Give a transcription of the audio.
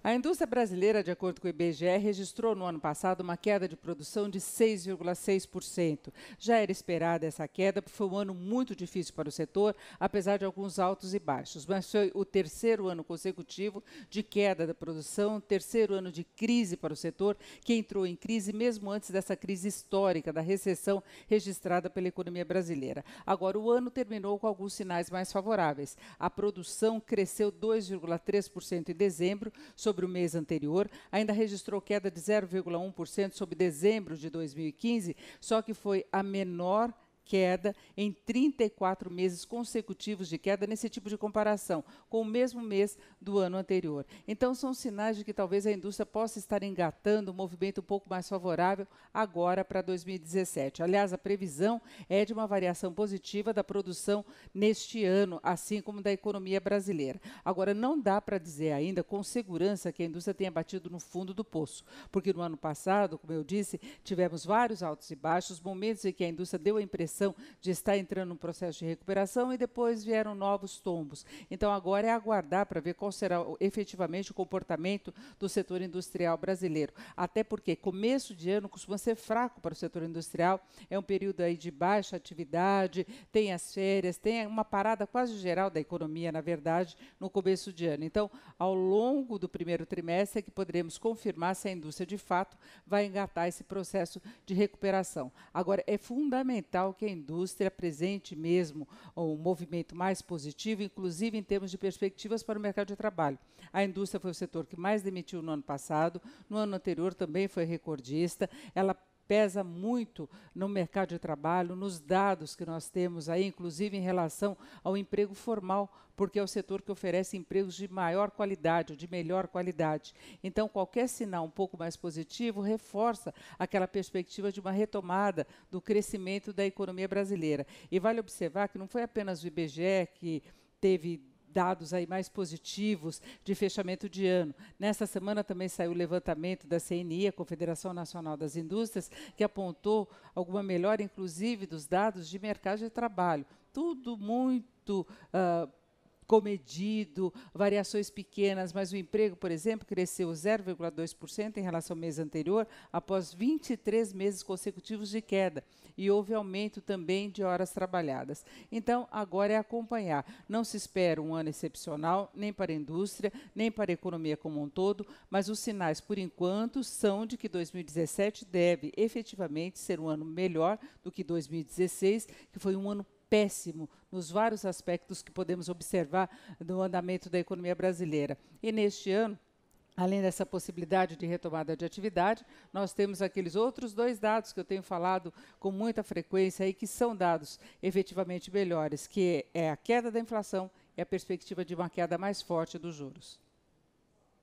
A indústria brasileira, de acordo com o IBGE, registrou no ano passado uma queda de produção de 6,6%. Já era esperada essa queda, porque foi um ano muito difícil para o setor, apesar de alguns altos e baixos. Mas foi o terceiro ano consecutivo de queda da produção, terceiro ano de crise para o setor, que entrou em crise mesmo antes dessa crise histórica da recessão registrada pela economia brasileira. Agora, o ano terminou com alguns sinais mais favoráveis. A produção cresceu 2,3% em dezembro, sobre o mês anterior, ainda registrou queda de 0,1% sobre dezembro de 2015, só que foi a menor queda em 34 meses consecutivos de queda nesse tipo de comparação, com o mesmo mês do ano anterior. Então, são sinais de que talvez a indústria possa estar engatando um movimento um pouco mais favorável agora para 2017. Aliás, a previsão é de uma variação positiva da produção neste ano, assim como da economia brasileira. Agora, não dá para dizer ainda com segurança que a indústria tenha batido no fundo do poço, porque no ano passado, como eu disse, tivemos vários altos e baixos, momentos em que a indústria deu a impressão de estar entrando num processo de recuperação e depois vieram novos tombos. Então, agora é aguardar para ver qual será efetivamente o comportamento do setor industrial brasileiro. Até porque começo de ano costuma ser fraco para o setor industrial, é um período aí de baixa atividade, tem as férias, tem uma parada quase geral da economia, na verdade, no começo de ano. Então, ao longo do primeiro trimestre é que poderemos confirmar se a indústria de fato vai engatar esse processo de recuperação. Agora, é fundamental que a indústria apresente mesmo um movimento mais positivo, inclusive em termos de perspectivas para o mercado de trabalho. A indústria foi o setor que mais demitiu no ano passado, no ano anterior também foi recordista, ela pesa muito no mercado de trabalho, nos dados que nós temos aí, inclusive em relação ao emprego formal, porque é o setor que oferece empregos de maior qualidade, ou de melhor qualidade. Então, qualquer sinal um pouco mais positivo reforça aquela perspectiva de uma retomada do crescimento da economia brasileira. E vale observar que não foi apenas o IBGE que teve dados aí mais positivos de fechamento de ano. Nesta semana também saiu o levantamento da CNI, a Confederação Nacional das Indústrias, que apontou alguma melhora, inclusive, dos dados de mercado de trabalho. Tudo muito comedido, variações pequenas, mas o emprego, por exemplo, cresceu 0,2% em relação ao mês anterior, após 23 meses consecutivos de queda. E houve aumento também de horas trabalhadas. Então, agora é acompanhar. Não se espera um ano excepcional, nem para a indústria, nem para a economia como um todo, mas os sinais, por enquanto, são de que 2017 deve efetivamente ser um ano melhor do que 2016, que foi um ano péssimo nos vários aspectos que podemos observar no andamento da economia brasileira. E neste ano, além dessa possibilidade de retomada de atividade, nós temos aqueles outros dois dados que eu tenho falado com muita frequência e que são dados efetivamente melhores, que é a queda da inflação e a perspectiva de uma queda mais forte dos juros.